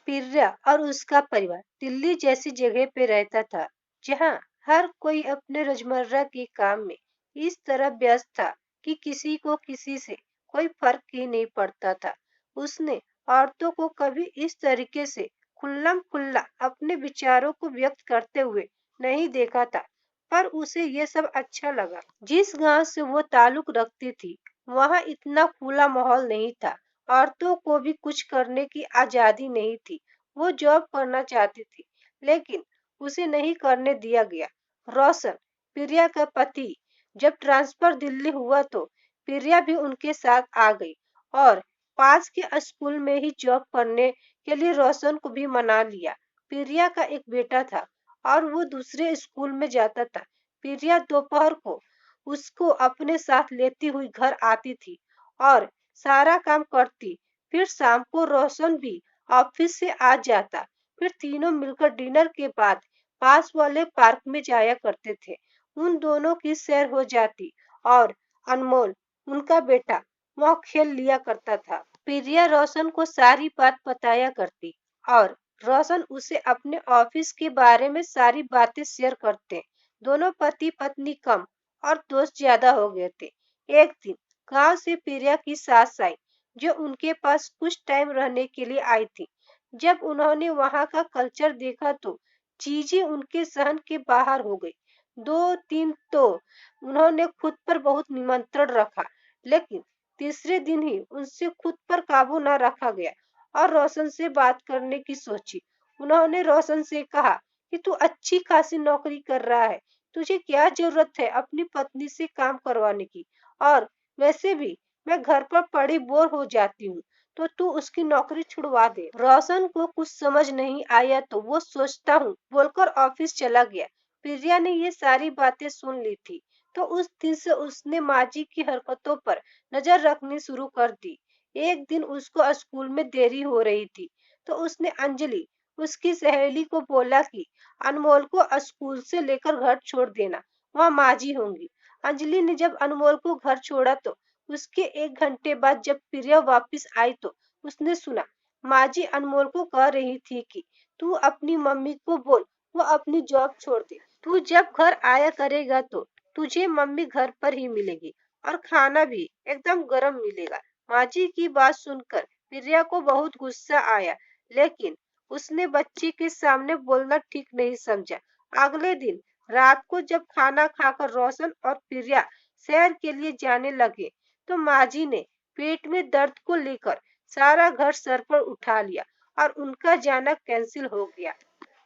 पिर्रा और उसका परिवार दिल्ली जैसी जगह पे रहता था, जहाँ हर कोई अपने रोजमर्रा के काम में इस तरह व्यस्त था कि किसी को किसी से कोई फर्क ही नहीं पड़ता था। उसने औरतों को कभी इस तरीके से खुल्लम खुल्ला अपने विचारों को व्यक्त करते हुए नहीं देखा था, पर उसे ये सब अच्छा लगा। जिस गांव से वो ताल्लुक रखती थी, वहाँ इतना खुला माहौल नहीं था। औरतों को भी कुछ करने की आजादी नहीं थी। वो जॉब करना चाहती थी, लेकिन उसे नहीं करने दिया गया। रोशन, प्रिया का पति, जब ट्रांसफर दिल्ली हुआ तो प्रिया भी उनके साथ आ गई और पास के स्कूल में ही जॉब करने के लिए रोशन को भी मना लिया। प्रिया का एक बेटा था और वो दूसरे स्कूल में जाता था। प्रिया दोपहर को उसको अपने साथ लेती हुई घर आती थी और सारा काम करती। फिर शाम को रोशन भी ऑफिस से आ जाता। फिर तीनों मिलकर डिनर के बाद पास वाले पार्क में जाया करते थे। उन दोनों की सैर हो जाती और अनमोल, उनका बेटा, वहाँ खेल लिया करता था। प्रिया रोशन को सारी बात बताया करती और रोशन उसे अपने ऑफिस के बारे में सारी बातें शेयर करते। दोनों पति पत्नी कम और दोस्त ज्यादा हो गए थे। एक दिन गांव से प्रिया की सास आई, जो उनके पास कुछ टाइम रहने के लिए आई थी। जब उन्होंने वहां का कल्चर देखा तो चीजें उनके सहन के बाहर हो गई। दो तीन तो उन्होंने खुद पर बहुत निमंत्रण रखा, लेकिन तीसरे दिन ही उनसे खुद पर काबू न रखा गया और रोशन से बात करने की सोची। उन्होंने रोशन से कहा कि तू अच्छी खासी नौकरी कर रहा है, तुझे क्या जरूरत है अपनी पत्नी से काम करवाने की, और वैसे भी मैं घर पर पड़ी बोर हो जाती हूँ, तो तू उसकी नौकरी छुड़वा दे। रोशन को कुछ समझ नहीं आया तो वो सोचता हूँ बोलकर ऑफिस चला गया। प्रिया ने ये सारी बातें सुन ली थी, तो उस दिन से उसने माजी की हरकतों पर नजर रखनी शुरू कर दी। एक दिन उसको स्कूल में देरी हो रही थी, तो उसने अंजलि, उसकी सहेली को बोला कि अनमोल को स्कूल से लेकर घर छोड़ देना, वहाँ माजी होंगी। अंजलि ने जब अनमोल को घर छोड़ा तो उसके एक घंटे बाद जब प्रिया वापस आई तो उसने सुना माजी अनमोल को कह रही थी कि तू अपनी मम्मी को बोल वो अपनी जॉब छोड़ दे। तू जब घर आया करेगा तो तुझे मम्मी घर पर ही मिलेगी और खाना भी एकदम गरम मिलेगा। माजी की बात सुनकर प्रिया को बहुत गुस्सा आया, लेकिन उसने बच्ची के सामने बोलना ठीक नहीं समझा। अगले दिन रात को जब खाना खाकर रोशन और प्रिया सैर के लिए जाने लगे, तो माजी ने पेट में दर्द को लेकर सारा घर सर पर उठा लिया और उनका जाना कैंसिल हो गया।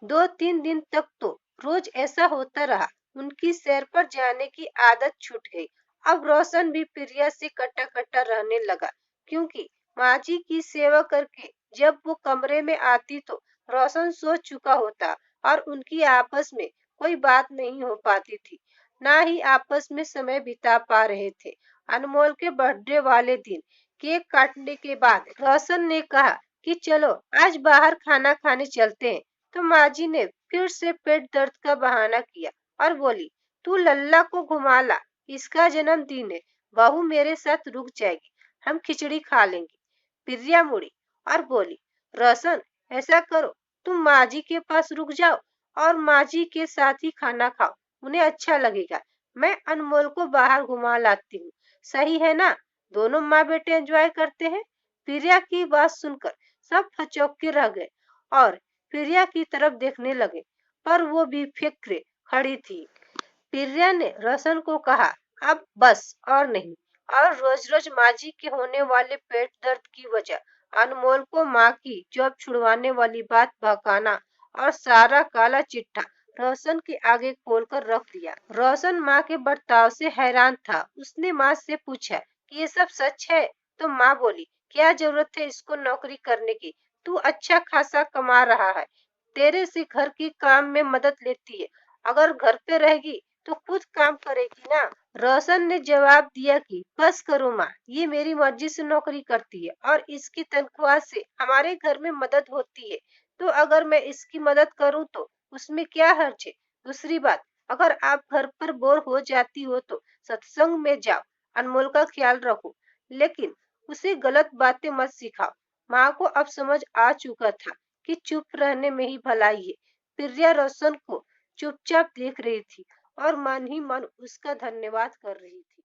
2-3 दिन तक तो रोज ऐसा होता रहा। उनकी सैर पर जाने की आदत छूट गई। अब रोशन भी प्रिया से कटा कटा रहने लगा, क्योंकि माजी की सेवा करके जब वो कमरे में आती तो रोशन सो चुका होता और उनकी आपस में कोई बात नहीं हो पाती थी, ना ही आपस में समय बिता पा रहे थे। अनमोल के बर्थडे वाले दिन केक काटने के बाद रोशन ने कहा कि चलो आज बाहर खाना खाने चलते हैं, तो माजी ने फिर से पेट दर्द का बहाना किया और बोली, तू लल्ला को घुमा ला, इसका जन्मदिन है, बहू मेरे साथ रुक जाएगी, हम खिचड़ी खा लेंगे। प्रिया मुड़ी और बोली, रोशन, ऐसा करो, तुम माजी के पास रुक जाओ और माजी के साथ ही खाना खाओ, उन्हें अच्छा लगेगा। मैं अनमोल को बाहर घुमा लाती हूँ, सही है ना? दोनों माँ बेटे एंजॉय करते हैं। प्रिया की बात सुनकर सब हचौके रह गए और प्रिया की तरफ देखने लगे, पर वो भी फिक्रे खड़ी थी। प्रिया ने रोशन को कहा, अब बस और नहीं। और रोज रोज माजी के होने वाले पेट दर्द की वजह अनमोल को माँ की जॉब छुड़वाने वाली बात बहकाना और सारा काला चिट्ठा रोशन के आगे खोल कर रख दिया। रोशन माँ के बर्ताव से हैरान था। उसने माँ से पूछा कि ये सब सच है? तो माँ बोली, क्या जरूरत है इसको नौकरी करने की, तू अच्छा खासा कमा रहा है, तेरे से घर की काम में मदद लेती है, अगर घर पे रहेगी तो खुद काम करेगी ना। रोशन ने जवाब दिया कि बस करो माँ, ये मेरी मर्जी से नौकरी करती है और इसकी तनख्वाह से हमारे घर में मदद होती है, तो अगर मैं इसकी मदद करूँ तो उसमें क्या हर्ज है। दूसरी बात, अगर आप घर पर बोर हो जाती हो तो सत्संग में जाओ, अनमोल का ख्याल रखो, लेकिन उसे गलत बातें मत सिखाओ। माँ को अब समझ आ चुका था कि चुप रहने में ही भलाई है। प्रिया रोशन को चुपचाप देख रही थी और मन ही मन उसका धन्यवाद कर रही थी।